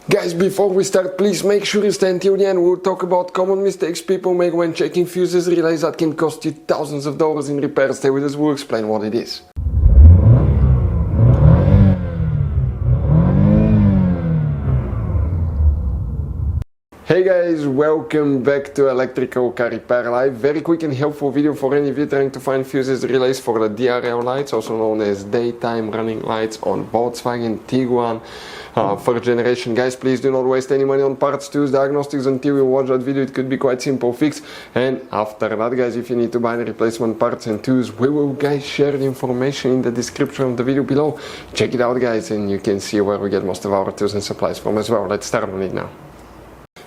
Guys, before we start, please make sure you stay until the end. We'll talk about common mistakes people make when checking fuses, relays that can cost you thousands of dollars in repairs. Stay with us, we'll explain what it is. Hey guys, welcome back to Electrical Car Repair Live. Very quick and helpful video for any of you trying to find fuses relays for the DRL lights, also known as daytime running lights on Volkswagen Tiguan first generation. Guys, please do not waste any money on parts, tools, diagnostics until you watch that video. It could be quite simple fix. And after that, guys, if you need to buy the replacement parts and tools, we will guys share the information in the description of the video below. Check it out, guys, and you can see where we get most of our tools and supplies from as well. Let's start on it now.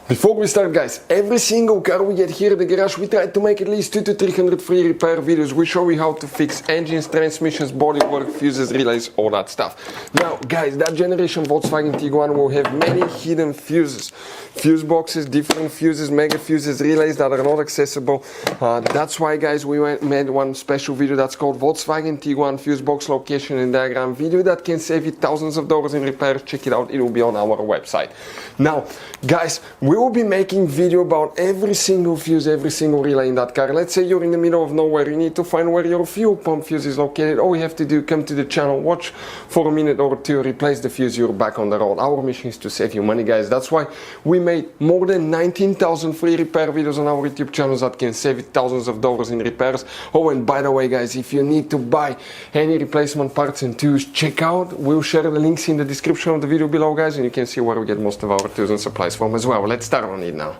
Before we start, guys, every single car we get here at the garage, we try to make at least 200 to 300 free repair videos. We show you how to fix engines, transmissions, bodywork, fuses, relays, all that stuff. Now, guys, that generation Volkswagen Tiguan will have many hidden fuses. Fuse boxes, different fuses, mega fuses, relays that are not accessible. That's why, guys, we made one special video that's called Volkswagen Tiguan Fuse Box Location and Diagram video that can save you thousands of dollars in repairs. Check it out, it will be on our website. Now, guys, we will be making video about every single fuse, every single relay in that car. Let's say you're in the middle of nowhere, you need to find where your fuel pump fuse is located. All you have to do, come to the channel, watch for a minute or two, replace the fuse, you're back on the road. Our mission is to save you money, guys. That's why we made more than 19,000 free repair videos on our YouTube channels that can save you thousands of dollars in repairs. Oh, and by the way, guys, if you need to buy any replacement parts and tools, check out, we'll share the links in the description of the video below, guys, and you can see where we get most of our tools and supplies from as well. Let's start on it now.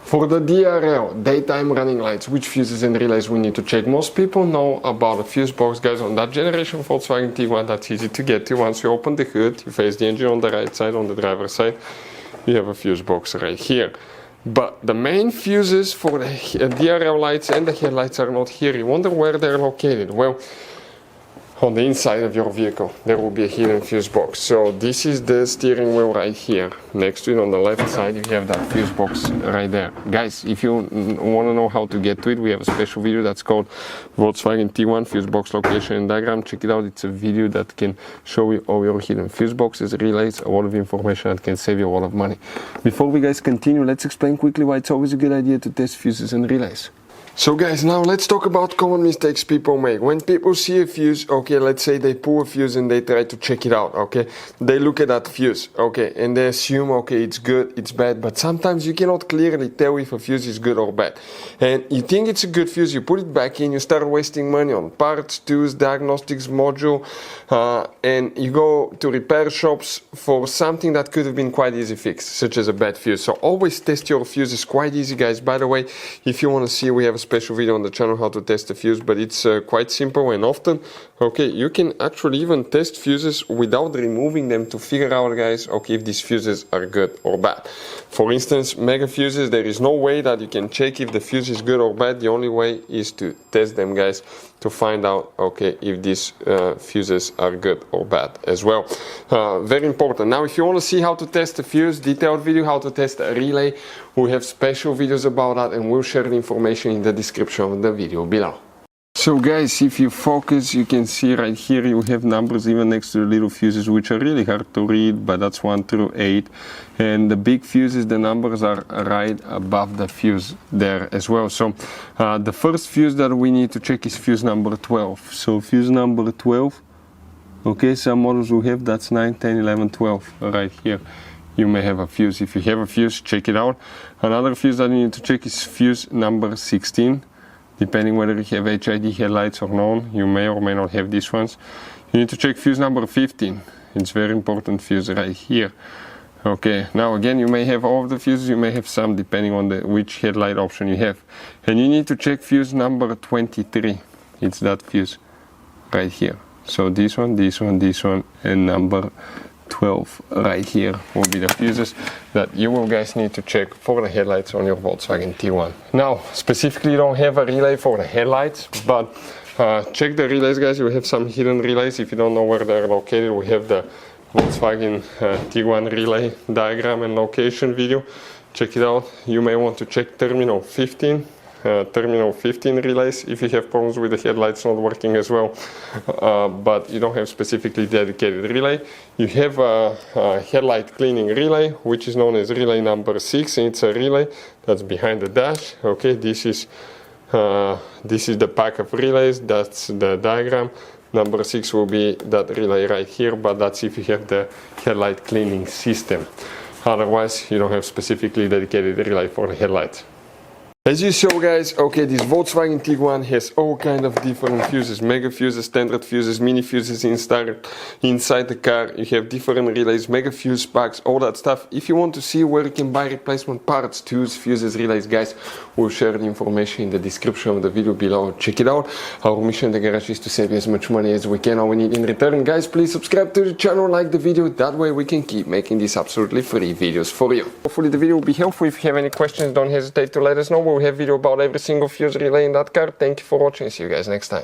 For the DRL, daytime running lights, which fuses and relays we need to check? Most people know about a fuse box, guys, on that generation Volkswagen Tiguan. That's easy to get to. Once you open the hood, you face the engine on the right side, on the driver's side, you have a fuse box right here. But the main fuses for the DRL lights and the headlights are not here. You wonder where they're located. Well, on the inside of your vehicle there will be a hidden fuse box. So this is the steering wheel right here. Next to it on the left side you have that fuse box right there. Guys, if you want to know how to get to it, we have a special video that's called Volkswagen Tiguan Fuse Box Location and Diagram. Check it out, it's a video that can show you all your hidden fuse boxes, relays, a lot of information that can save you a lot of money. Before we guys continue, let's explain quickly why it's always a good idea to test fuses and relays. So guys, now let's talk about common mistakes people make. When people see a fuse, okay, let's say they pull a fuse and they try to check it out, okay, they look at that fuse, okay, and they assume, okay, it's good, it's bad, but sometimes you cannot clearly tell if a fuse is good or bad. And you think it's a good fuse, you put it back in, you start wasting money on parts, tools, diagnostics, module, and you go to repair shops for something that could have been quite easy fixed, such as a bad fuse. So always test your fuses, quite easy, guys. By the way, if you want to see, we have a special video on the channel how to test a fuse, but it's quite simple and often, okay, you can actually even test fuses without removing them to figure out, guys, okay, if these fuses are good or bad. For instance, mega fuses, there is no way that you can check if the fuse is good or bad. The only way is to test them, guys, to find out, okay, if these fuses are good or bad as well. Very important. Now, if you want to see how to test a fuse, detailed video how to test a relay, we have special videos about that, and we'll share the information in the description of the video below. So guys, if you focus, you can see right here you have numbers even next to the little fuses, which are really hard to read, but that's 1 through 8. And the big fuses, the numbers are right above the fuse there as well. So the first fuse that we need to check is fuse number 12. So fuse number 12, okay, some models will have, that's 9, 10, 11, 12 right here. You may have a fuse. If you have a fuse, check it out. Another fuse that you need to check is fuse number 16. Depending whether you have HID headlights or none, you may or may not have these ones. You need to check fuse number 15. It's very important fuse right here. Okay, now again, you may have all of the fuses, you may have some depending on which headlight option you have. And you need to check fuse number 23. It's that fuse right here. So this one, this one, this one, and number 12 right here will be the fuses that you will guys need to check for the headlights on your Volkswagen Tiguan. Now, specifically you don't have a relay for the headlights, but check the relays, guys. You have some hidden relays. If you don't know where they're located, we have the Volkswagen Tiguan relay diagram and location video. Check it out. You may want to check terminal 15 terminal 15 relays if you have problems with the headlights not working as well, but you don't have specifically dedicated relay. You have a headlight cleaning relay, which is known as relay number 6, and it's a relay that's behind the dash. Okay, this is the pack of relays. That's the diagram. Number 6 will be that relay right here, but that's if you have the headlight cleaning system. Otherwise, you don't have specifically dedicated relay for the headlights. As you saw, guys, okay, this Volkswagen Tiguan has all kind of different fuses, mega fuses, standard fuses, mini fuses inside the car. You have different relays, mega fuse packs, all that stuff. If you want to see where you can buy replacement parts, tools, fuses, relays, guys, we'll share the information in the description of the video below. Check it out. Our mission in the garage is to save you as much money as we can. All we need in return, guys, please subscribe to the channel, like the video. That way we can keep making these absolutely free videos for you. Hopefully the video will be helpful. If you have any questions, don't hesitate to let us know. We have video about every single fuse relay in that car. Thank you for watching. See you guys next time.